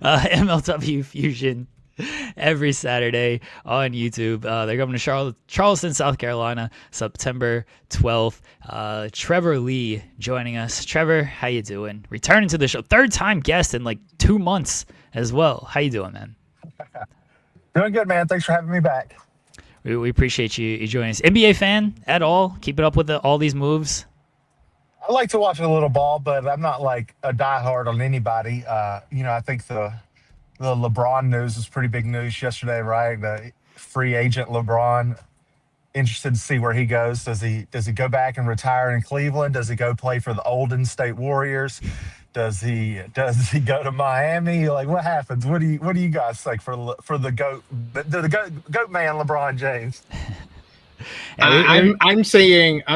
MLW Fusion every Saturday on YouTube. They're coming to Charleston, South Carolina, September 12th. Trevor Lee joining us. Trevor, how you doing? Returning to the show, third time guest in like 2 months as well. How you doing, man? Doing good, man. Thanks for having me back. We appreciate you joining us. NBA fan at all? Keeping up with all these moves? I like to watch a little ball, but I'm not like a diehard on anybody. I think the LeBron news was pretty big news yesterday, right? The free agent LeBron. Interested to see where he goes. Does he go back and retire in Cleveland? Does he go play for the Golden State Warriors? Does he go to Miami? Like what happens? What do you guys think for the goat man LeBron James? Yeah, we, I'm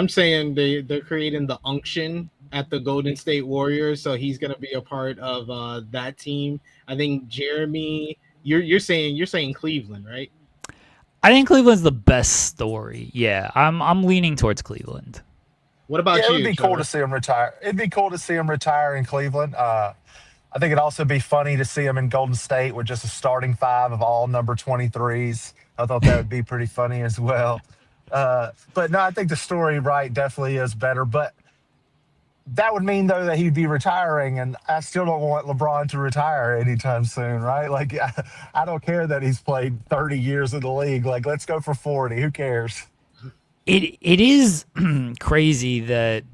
saying they're creating the unction at the Golden State Warriors, so he's gonna be a part of that team. I think Jeremy, you're saying Cleveland, right? I think Cleveland's the best story. Yeah, I'm leaning towards Cleveland. What Yeah, about it would you, be cool to Trevor? see him retire. It'd be cool to see him retire in Cleveland. I think it'd also be funny to see him in Golden State with just a starting five of all number 23s. I thought that would be pretty funny as well. But no, I think the story, right, definitely is better. But that would mean, though, that he'd be retiring. And I still don't want LeBron to retire anytime soon, right? Like, I don't care that he's played 30 years in the league. Like, let's go for 40. Who cares? It is crazy that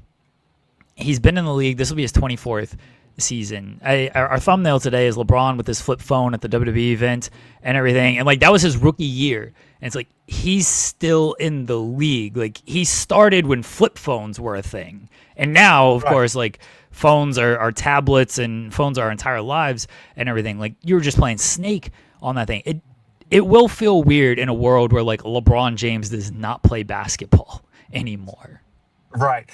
he's been in the league. This will be his 24th season. Our thumbnail today is LeBron with his flip phone at the WWE event and everything. And like that was his rookie year. And it's like he's still in the league. Like he started when flip phones were a thing. And now, of Right. course, like phones are tablets and phones are our entire lives and everything. Like you were just playing Snake on that thing. It will feel weird in a world where like LeBron James does not play basketball anymore. Right.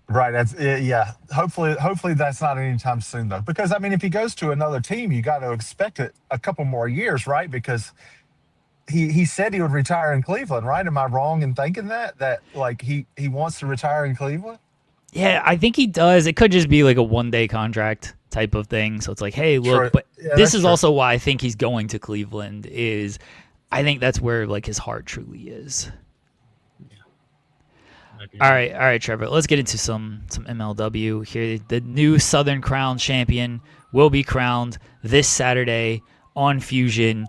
Right. Yeah. Hopefully that's not anytime soon though, because I mean, if he goes to another team, you got to expect it a couple more years, right? Because he said he would retire in Cleveland, right? Am I wrong in thinking that like he wants to retire in Cleveland? Yeah, I think he does. It could just be like a 1 day contract type of thing. So it's like, hey, look, True. but Yeah, this that's is true. also why I think he's going to Cleveland is I think that's where like his heart truly is. I agree. All right, Trevor. Let's get into some MLW here. The new Southern Crown champion will be crowned this Saturday on Fusion.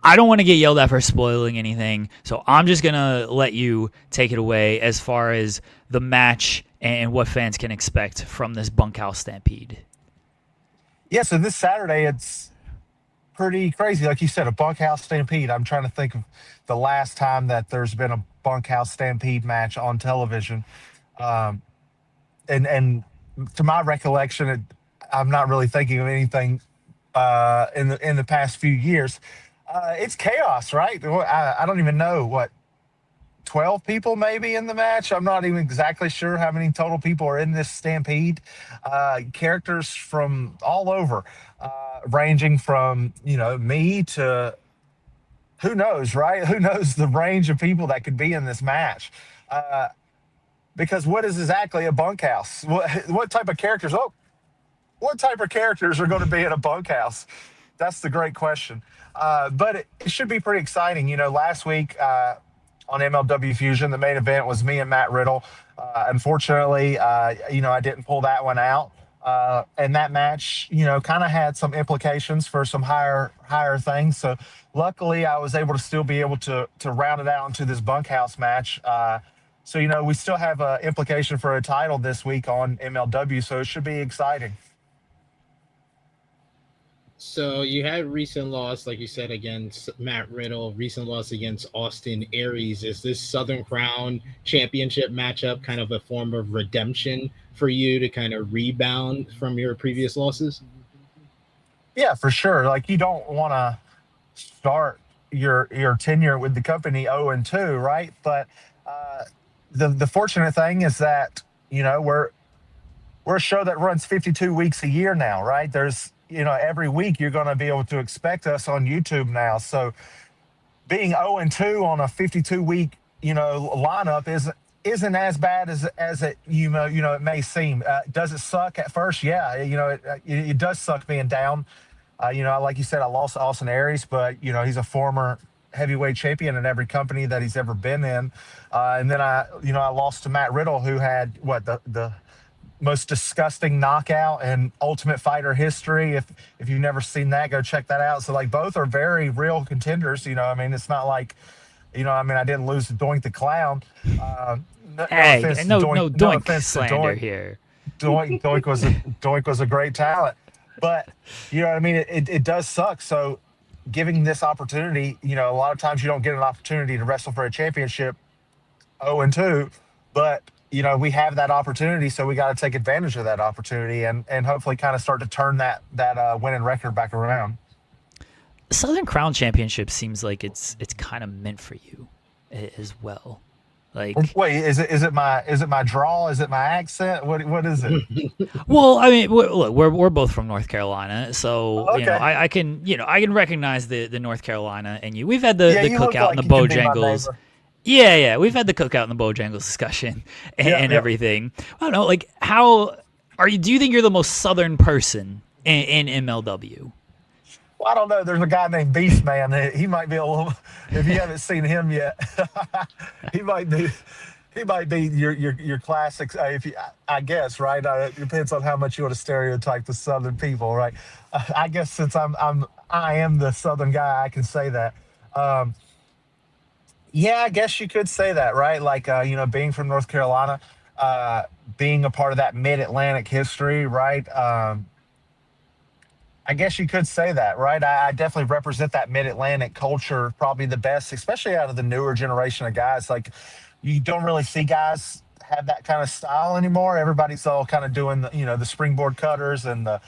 I don't want to get yelled at for spoiling anything, so I'm just gonna let you take it away as far as the match and what fans can expect from this bunkhouse stampede. Yeah. So this Saturday, it's pretty crazy. Like you said, a bunkhouse stampede. I'm trying to think of the last time that there's been a bunkhouse stampede match on television. Um, and to my recollection, I'm not really thinking of anything in the past few years. It's chaos, right? Well, I don't even know what 12 people maybe in the match. I'm not even exactly sure how many total people are in this stampede. Characters from all over, ranging from me to who knows, right? Who knows the range of people that could be in this match? Uh, because what is exactly a bunkhouse? What type of characters? Oh, what type of characters are going to be in a bunkhouse? That's the great question. But it should be pretty exciting. Last week on MLW Fusion, the main event was me and Matt Riddle. Unfortunately, I didn't pull that one out. And that match, kind of had some implications for some higher things. So luckily, I was able to still be able to round it out into this bunkhouse match. So we still have an implication for a title this week on MLW. So it should be exciting. So you had recent loss, like you said, against Matt Riddle, recent loss against Austin Aries. Is this Southern Crown Championship matchup kind of a form of redemption for you to kind of rebound from your previous losses? Yeah, for sure. Like you don't want to start your tenure with the company 0-2, right? But uh, the fortunate thing is that we're a show that runs 52 weeks a year now, right? There's every week you're going to be able to expect us on YouTube now. So being 0-2 on a 52-week lineup isn't as bad as it it may seem. Does it suck at first? Yeah, it does suck being down Like you said, I lost to Austin Aries, but he's a former heavyweight champion in every company that he's ever been in. And then I lost to Matt Riddle, who had the most disgusting knockout in Ultimate Fighter history. If you've never seen that, go check that out. So like both are very real contenders. It's not like, I didn't lose to Doink the Clown. Hey, no Doink offense to slander Doink. here. Doink was a great talent, but it does suck. So giving this opportunity, a lot of times you don't get an opportunity to wrestle for a championship 0-2, but we have that opportunity, so we got to take advantage of that opportunity and hopefully kind of start to turn that winning record back around. Southern Crown Championship seems like it's kind of meant for you as well. Like, wait, is it my draw? Is it my accent? What is it? Well, I mean, look, we're both from North Carolina, so Okay. I can recognize the North Carolina in you. We've had the you look cookout like and the you could be my Bojangles. neighbor. Yeah, we've had the cookout and the Bojangles discussion and Yeah. everything. I don't know, like, how are you? Do you think you're the most Southern person in MLW? Well, I don't know. There's a guy named Beastman. He might be a little. If you haven't seen him yet, he might be. He might be your classics. I guess, right? It depends on how much you want to stereotype the Southern people, right? I guess since I am the Southern guy, I can say that. Yeah, I guess you could say that, right? Like, being from North Carolina, being a part of that Mid-Atlantic history, right? I guess you could say that, right? I definitely represent that Mid-Atlantic culture probably the best, especially out of the newer generation of guys. Like, you don't really see guys have that kind of style anymore. Everybody's all kind of doing the springboard cutters and the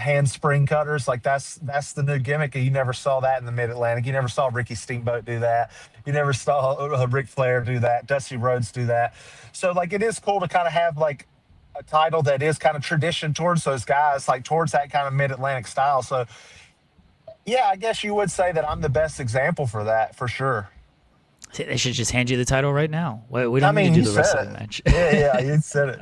handspring cutters. Like that's the new gimmick. You never saw that in the Mid-Atlantic. You never saw Ricky Steamboat do that. You never saw Ric Flair do that. Dusty Rhodes do that. So like it is cool to kind of have like a title that is kind of tradition towards those guys, like towards that kind of Mid-Atlantic style. So yeah, I guess you would say that I'm the best example for that, for sure. They should just hand you the title right now. We don't need to you do the said rest of it. the match. Yeah, you said it.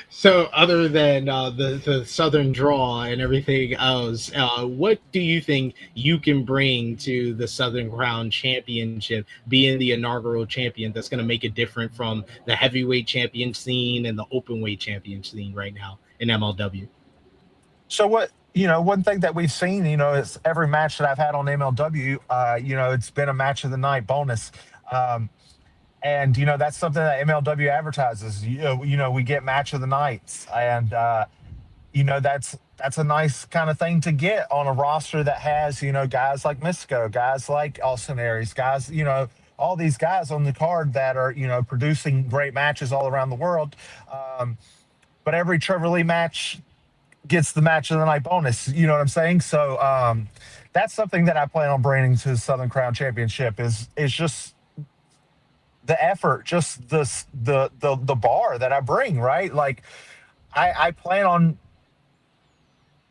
So, other than the Southern draw and everything else, what do you think you can bring to the Southern Crown Championship, being the inaugural champion, that's going to make it different from the heavyweight champion scene and the openweight champion scene right now in MLW? So one thing that we've seen, is every match that I've had on MLW, it's been a match of the night bonus. And that's something that MLW advertises. We get match of the nights, and that's a nice kind of thing to get on a roster that has guys like Mystico, guys like Austin Aries, guys all these guys on the card that are producing great matches all around the world. But every Trevor Lee match gets the match of the night bonus. You know what I'm saying? So that's something that I plan on bringing to the Southern Crown Championship is just the effort, just the bar that I bring, right? Like I plan on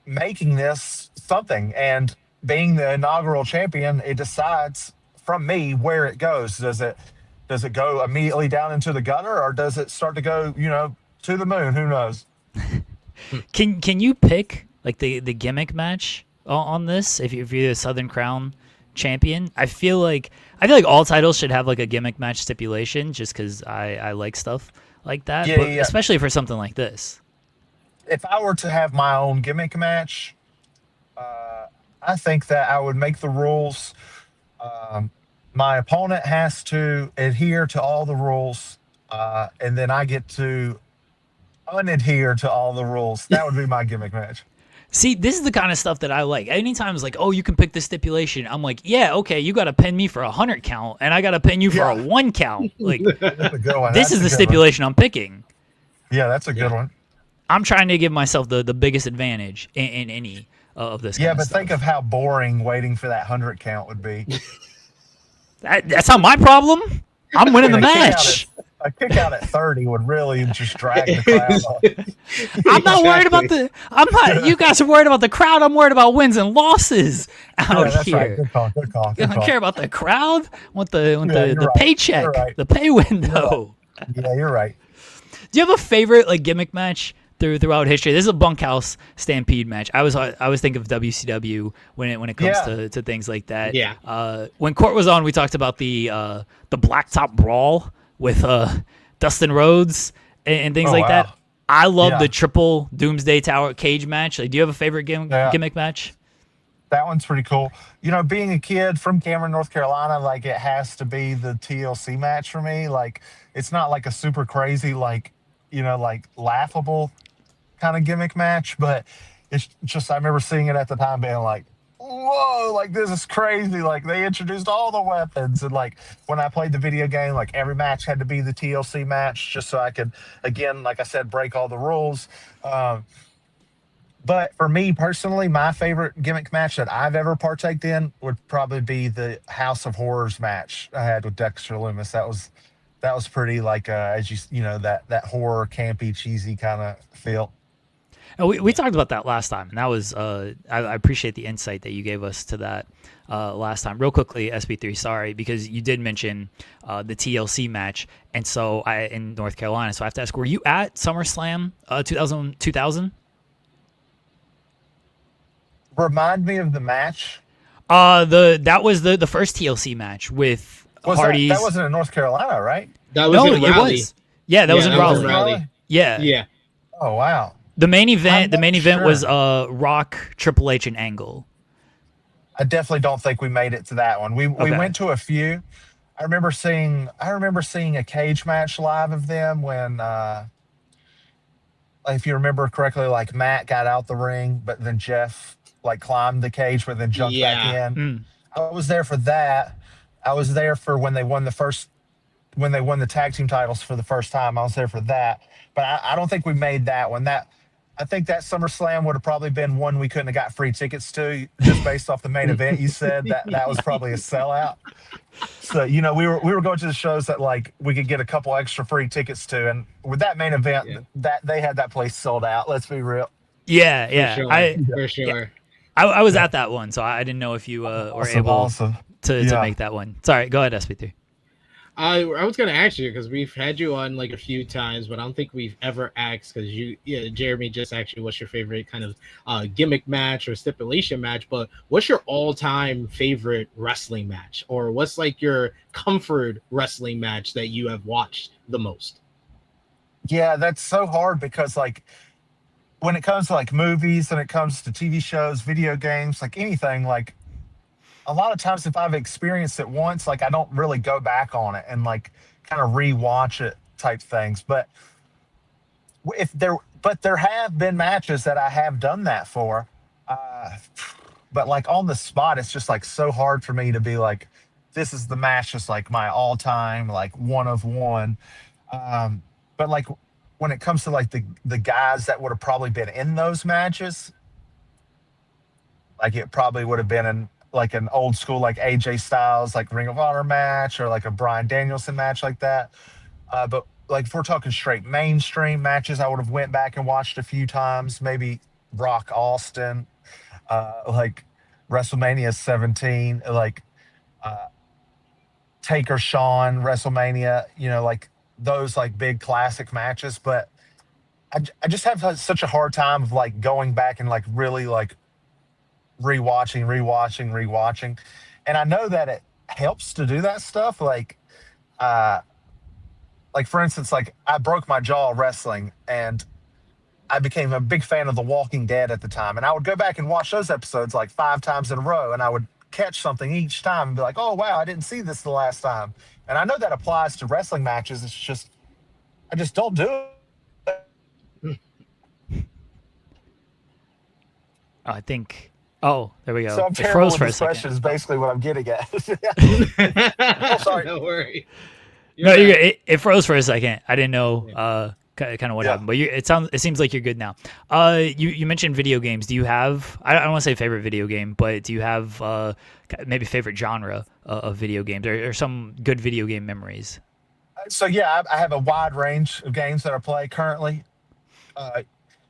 making this something, and being the inaugural champion, it decides from me where it goes. Does it go immediately down into the gutter, or does it start to go, to the moon? Who knows? Can you pick like the gimmick match on this if you're the Southern Crown champion? I feel like all titles should have like a gimmick match stipulation, just because I like stuff like that. Yeah, but yeah. especially for something like this. If I were to have my own gimmick match, I think that I would make the rules. My opponent has to adhere to all the rules, and then I get to unadhere to all the rules. That would be my gimmick match. See, this is the kind of stuff that I like. Anytime it's like, oh, you can pick the stipulation, I'm like, yeah, okay, you got to pin me for 100 count, and I got to pin you for a 1 count. Like, That's a good one. this That's is a the good stipulation I'm picking. one. Yeah, that's a good one. I'm trying to give myself the biggest advantage in any of this. Yeah, kind but of stuff. think of how boring waiting for that 100 count would be. That's not my problem. I'm winning the A kick out match. A kick out at 30 would really just drag the crowd on. I'm not worried about I'm not. You guys are worried about the crowd. I'm worried about wins and losses out Yeah, that's here. right. Good call. Good call. I Good don't call. care about the crowd. I want the you're right. paycheck, You're right. the pay window. Yeah, you're right. Do you have a favorite like gimmick match throughout history. This is a bunkhouse stampede match. I was thinking of WCW when it comes to things like that. Yeah. When Court was on, we talked about the blacktop brawl with Dustin Rhodes and things like that. I love the triple Doomsday Tower cage match. Like, do you have a favorite gimmick match? That one's pretty cool. You know, being a kid from Cameron, North Carolina, like it has to be the TLC match for me. Like, it's not like a super crazy, like, you know, like laughable kind of gimmick match, but it's just, I remember seeing it at the time being like, whoa, like this is crazy. Like they introduced all the weapons. And like when I played the video game, like every match had to be the TLC match just so I could, again, like I said, break all the rules. But for me personally, my favorite gimmick match that I've ever partaked in would probably be the House of Horrors match I had with Dexter Loomis. That was pretty like as you know that horror campy cheesy kind of feel. We talked about that last time, and that was I appreciate the insight that you gave us to that last time. Real quickly, SB3, sorry, because you did mention the TLC match, and so in North Carolina. So I have to ask, were you at SummerSlam 2000? Remind me of the match. That was the first TLC match with Hardy's. That wasn't in North Carolina, right? That was in Raleigh. It was. Yeah, that was in Raleigh. Yeah. Yeah. Oh wow. The main event was Rock, Triple H, and Angle. I definitely don't think we made it to that one. We went to a few. I remember seeing a cage match live of them when if you remember correctly, like Matt got out the ring, but then Jeff like climbed the cage but then jumped back in. I was there for that. I was there for when they won the tag team titles for the first time. I was there for that. But I don't think we made that one. I think that SummerSlam would have probably been one we couldn't have got free tickets to just based off the main event. You said that was probably a sellout. So, you know, we were going to the shows that like we could get a couple extra free tickets to, and with that main event, that they had that place sold out. Let's be real. Yeah. For sure. Yeah. I was at that one, so I didn't know if you were able to make that one. Sorry, go ahead, SB3. I was going to ask you because we've had you on like a few times, but I don't think we've ever asked because Jeremy just asked you what's your favorite kind of gimmick match or stipulation match, but what's your all-time favorite wrestling match, or what's like your comfort wrestling match that you have watched the most? Yeah, that's so hard because like when it comes to like movies and it comes to TV shows, video games, like anything, like a lot of times if I've experienced it once, like I don't really go back on it and like kind of rewatch it type things. But there have been matches that I have done that for. But like on the spot, it's just like so hard for me to be like, this is the match, just like my all time, like one of one. But like when it comes to like the guys that would have probably been in those matches, like it probably would have been in like an old school, like AJ Styles, like Ring of Honor match, or like a Bryan Danielson match like that. But like if we're talking straight mainstream matches, I would have went back and watched a few times, maybe Rock Austin, like WrestleMania 17, like Taker Shawn, WrestleMania, you know, like those like big classic matches. But I just have such a hard time of like going back and like really like rewatching. And I know that it helps to do that stuff. Like for instance, like I broke my jaw wrestling and I became a big fan of The Walking Dead at the time. And I would go back and watch those episodes like 5 times in a row. And I would catch something each time and be like, oh, wow, I didn't see this the last time. And I know that applies to wrestling matches. It's just, I just don't do it. I think... Oh, there we go. So I'm it froze terrible for with a this second. question is basically what I'm getting at. Oh, sorry. No worry. It froze for a second. I didn't know kind of what happened, but it seems like you're good now. You mentioned video games. Do you have? I don't want to say favorite video game, but do you have maybe favorite genre of video games or some good video game memories? So yeah, I have a wide range of games that I play currently.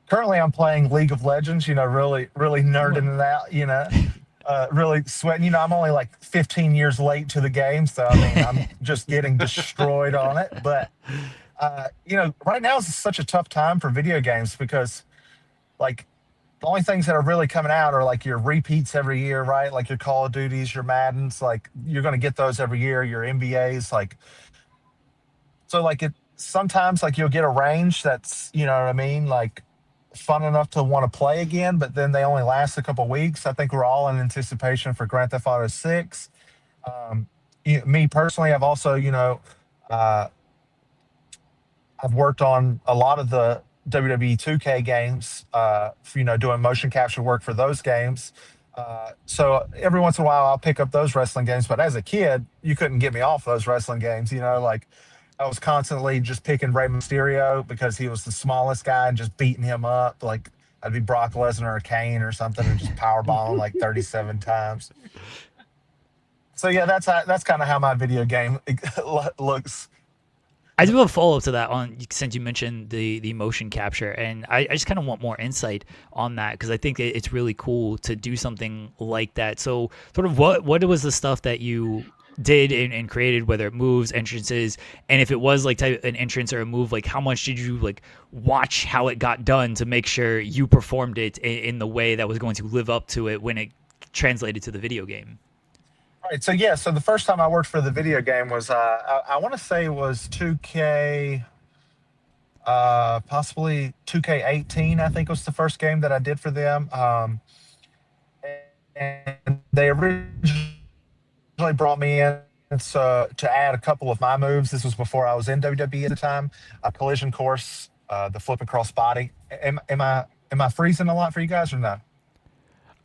Currently, I'm playing League of Legends, you know, really nerding it out, you know, really sweating. You know, I'm only like 15 years late to the game, so I mean, I'm just getting destroyed on it. But Right now is such a tough time for video games because like the only things that are really coming out are like your repeats every year, right? Like your Call of Duties, your Maddens, like you're going to get those every year. Your NBAs, like so, like it sometimes like you'll get a range that's you know what I mean, like fun enough to want to play again, but then they only last a couple weeks. I think we're all in anticipation for Grand Theft Auto 6. Um, Me personally, I've also uh, I've worked on a lot of the WWE 2K games, doing motion capture work for those games. So every once in a while, I'll pick up those wrestling games. But as a kid, you couldn't get me off those wrestling games. Like I was constantly just picking Rey Mysterio because he was the smallest guy and just beating him up. Like I'd be Brock Lesnar or Kane or something and just powerbomb him like 37 times. So yeah, that's kind of how my video game looks. I do have a follow up to that on since you mentioned the motion capture, and I just kind of want more insight on that because I think it's really cool to do something like that. So, sort of what was the stuff that you did and created, whether it moves, entrances, and if it was like type an entrance or a move, like how much did you like watch how it got done to make sure you performed it in the way that was going to live up to it when it translated to the video game? Right. So yeah. So the first time I worked for the video game was I want to say it was 2K, possibly 2K18. I think was the first game that I did for them. And they originally brought me in to add a couple of my moves. This was before I was in WWE at the time. A collision course, the flip across body. Am I freezing a lot for you guys or no? Am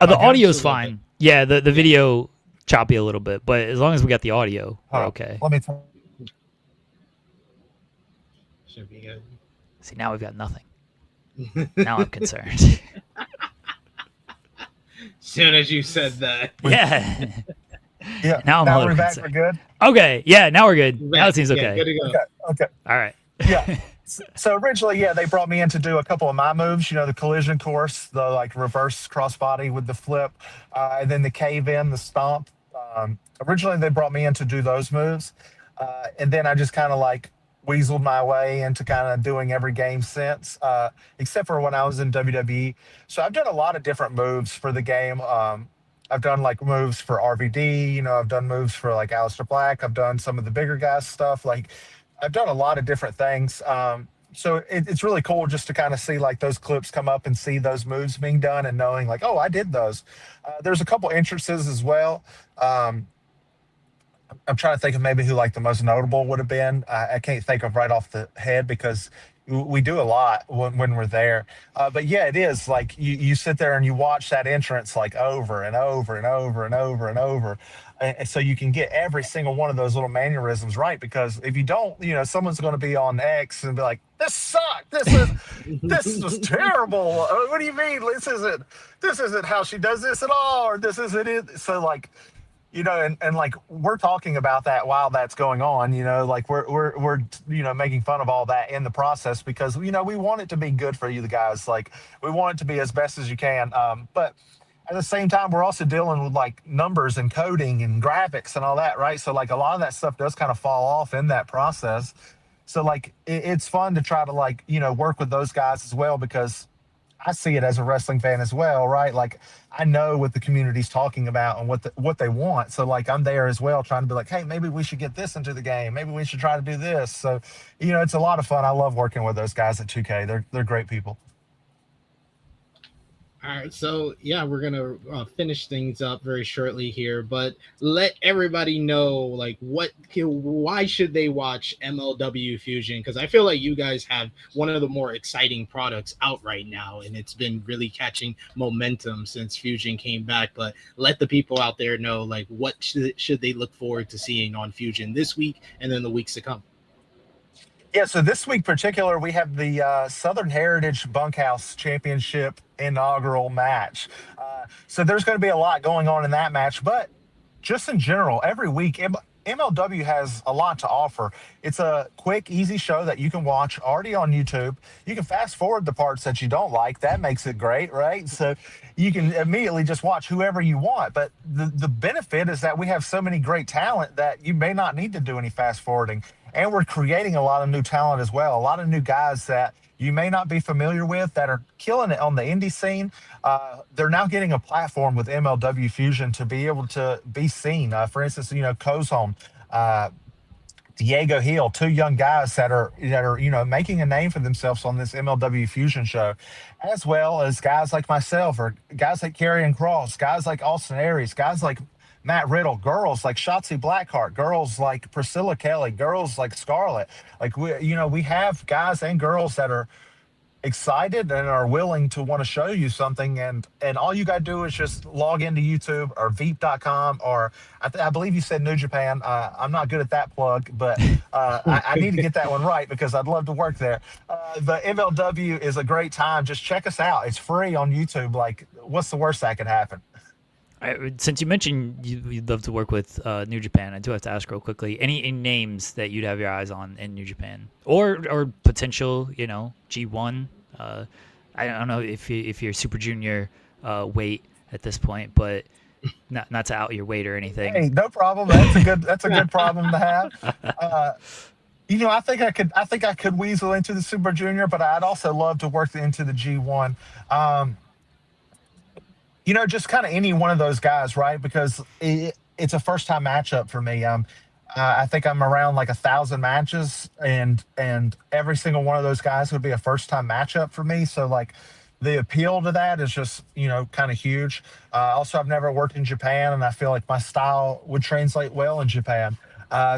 I The good? audio's fine. Yeah, the video choppy a little bit, but as long as we got the audio, we're Hold on. okay. Let me. Should be good. See, now we've got nothing. Now I'm concerned. Soon as you said that, Yeah. Yeah. Now I'm a Now little we're back. concerned. We're good. Okay. Yeah. Now we're good. Now it seems yeah, okay. good to go. Okay. Okay. All right. Yeah. So originally, yeah, they brought me in to do a couple of my moves. The collision course, the like reverse crossbody with the flip, and then the cave in, the stomp. Originally, they brought me in to do those moves, and then I just kind of like weaseled my way into kind of doing every game since, except for when I was in WWE. So I've done a lot of different moves for the game. I've done like moves for RVD. I've done moves for like Aleister Black. I've done some of the bigger guys stuff. Like I've done a lot of different things. So it's really cool just to kind of see like those clips come up and see those moves being done and knowing like, oh, I did those. There's a couple entrances as well. I'm trying to think of maybe who like the most notable would have been. I can't think of right off the head because we do a lot when we're there. But yeah, it is like you sit there and you watch that entrance like over and over and over and over and over. And so you can get every single one of those little mannerisms right, because if you don't, someone's going to be on X and be like, "This sucked. This was terrible. What do you mean? This isn't how she does this at all, or this isn't it." So like, and like we're talking about that while that's going on, like we're making fun of all that in the process because we want it to be good for you, the guys. Like we want it to be as best as you can, but at the same time, we're also dealing with like numbers and coding and graphics and all that, right? So like a lot of that stuff does kind of fall off in that process. So like it's fun to try to like work with those guys as well, because I see it as a wrestling fan as well, right? Like I know what the community's talking about and what they want. So like I'm there as well, trying to be like, hey, maybe we should get this into the game. Maybe we should try to do this. So it's a lot of fun. I love working with those guys at 2K. They're great people. All right, so yeah, we're gonna finish things up very shortly here, but let everybody know like why should they watch MLW Fusion? Because I feel like you guys have one of the more exciting products out right now, and it's been really catching momentum since Fusion came back. But let the people out there know like what should they look forward to seeing on Fusion this week and then the weeks to come. Yeah, so this week particular, we have the Southern Heritage Bunkhouse Championship inaugural match. So there's going to be a lot going on in that match, but just in general, every week, MLW has a lot to offer. It's a quick, easy show that you can watch already on YouTube. You can fast forward the parts that you don't like. That makes it great, right? So you can immediately just watch whoever you want. But the benefit is that we have so many great talent that you may not need to do any fast forwarding. and we're creating a lot of new talent as well. A lot of new guys that you may not be familiar with that are killing it on the indie scene. They're now getting a platform with MLW Fusion to be able to be seen. For instance, Kozhom, Diego Hill, two young guys that are making a name for themselves on this MLW Fusion show, as well as guys like myself, or guys like Karrion Kross, guys like Austin Aries, guys like Matt Riddle, girls like Shotzi Blackheart, girls like Priscilla Kelly, girls like Scarlett. Like we have guys and girls that are excited and are willing to want to show you something, and all you got to do is just log into YouTube or veep.com, or I believe you said New Japan. I'm not good at that plug, but I need to get that one right because I'd love to work there. The MLW is a great time. Just check us out. It's free on YouTube. Like, what's the worst that could happen? Since you mentioned you'd love to work with New Japan, I do have to ask real quickly, any names that you'd have your eyes on in New Japan, or potential, G1. I don't know if you're Super Junior weight at this point, but not to out your weight or anything. Hey, no problem. That's a good problem to have. I think I could weasel into the Super Junior, but I'd also love to work into the G1. Just kind of any one of those guys, right? Because it's a first-time matchup for me. I think I'm around like 1,000 matches, and every single one of those guys would be a first-time matchup for me. So, like, the appeal to that is just, kind of huge. Also, I've never worked in Japan, and I feel like my style would translate well in Japan.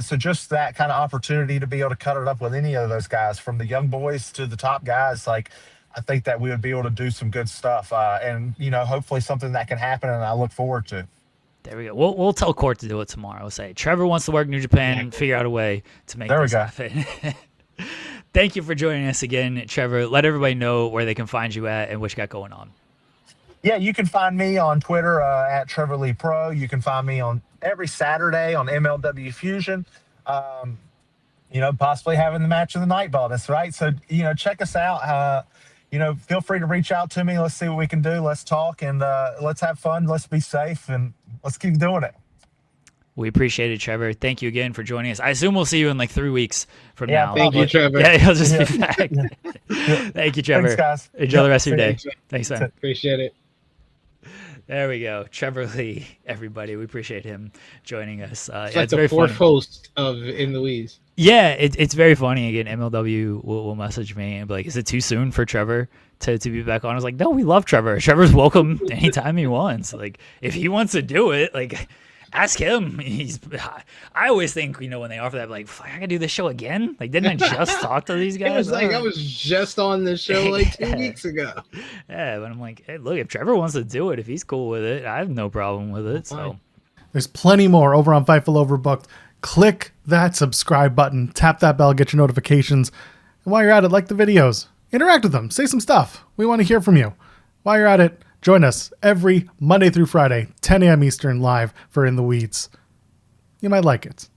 So just that kind of opportunity to be able to cut it up with any of those guys, from the young boys to the top guys, like, I think that we would be able to do some good stuff, and hopefully something that can happen, and I look forward to. There we go. We'll tell Court to do it tomorrow. We'll say Trevor wants to work New Japan and figure out a way to make this happen. Thank you for joining us again, Trevor. Let everybody know where they can find you at and what you got going on. Yeah, you can find me on Twitter at Trevor Lee Pro. You can find me on every Saturday on MLW Fusion. Possibly having the match of the night bonus, right? So check us out. Feel free to reach out to me. Let's see what we can do. Let's talk, and let's have fun. Let's be safe, and let's keep doing it. We appreciate it, Trevor. Thank you again for joining us. I assume we'll see you in like 3 weeks from now. Thank you, Trevor. Yeah, he'll just be back. Thank you, Trevor. Thanks, guys. Enjoy the rest of your day. Thanks, man. Appreciate it. There we go. Trevor Lee, everybody. We appreciate him joining us. It's like the fourth host of In the Weeds. Yeah, it's very funny. Again, MLW will message me and be like, is it too soon for Trevor to be back on? I was like, no, we love Trevor. Trevor's welcome anytime he wants. Like, if he wants to do it, like, ask him. I always think, when they offer that, like, I gotta do this show again? Like, didn't I just talk to these guys? It was like, I was just on this show like 2 weeks ago. Yeah, but I'm like, hey, look, if Trevor wants to do it, if he's cool with it, I have no problem with it. So there's plenty more over on Fightful Overbooked. Click that subscribe button, tap that bell, get your notifications. And while you're at it, like the videos, interact with them, say some stuff. We want to hear from you. While you're at it, join us every Monday through Friday, 10 a.m. Eastern, live for In the Weeds. You might like it.